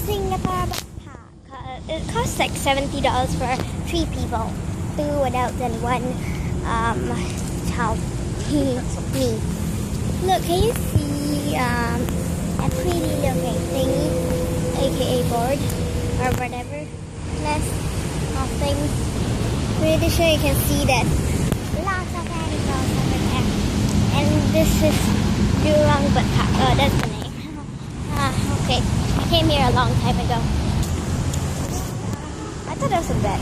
Singapore backpack. It costs like $70 for 3 people, 2 adults and 1 child. Me. Look, can you see a pretty looking thingy, aka board or whatever nest of things? Pretty sure you can see that lots of animals over there. And this is Jurong backpack. Oh, that's the name. Okay. I came here a long time ago. I thought it was a bed.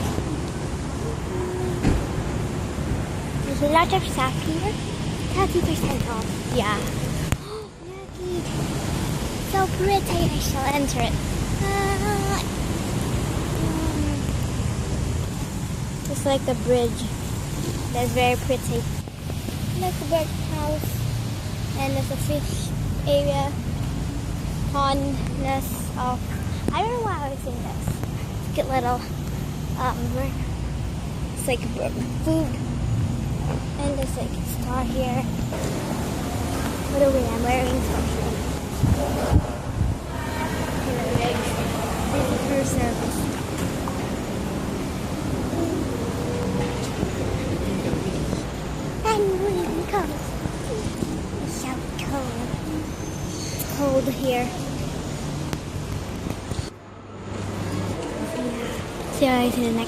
There's a lot of stuff here. 30% off. Yeah. Lucky. So pretty. I shall enter it. It's like a bridge. That's very pretty. Like a bird house. And there's a fish area. Fondness of, I don't know why I was in this. Cute little it's like food, and there's like a star here. By the way, I'm wearing something. This is her service. And when it comes, it's so cold. It's cold here. See you guys in the next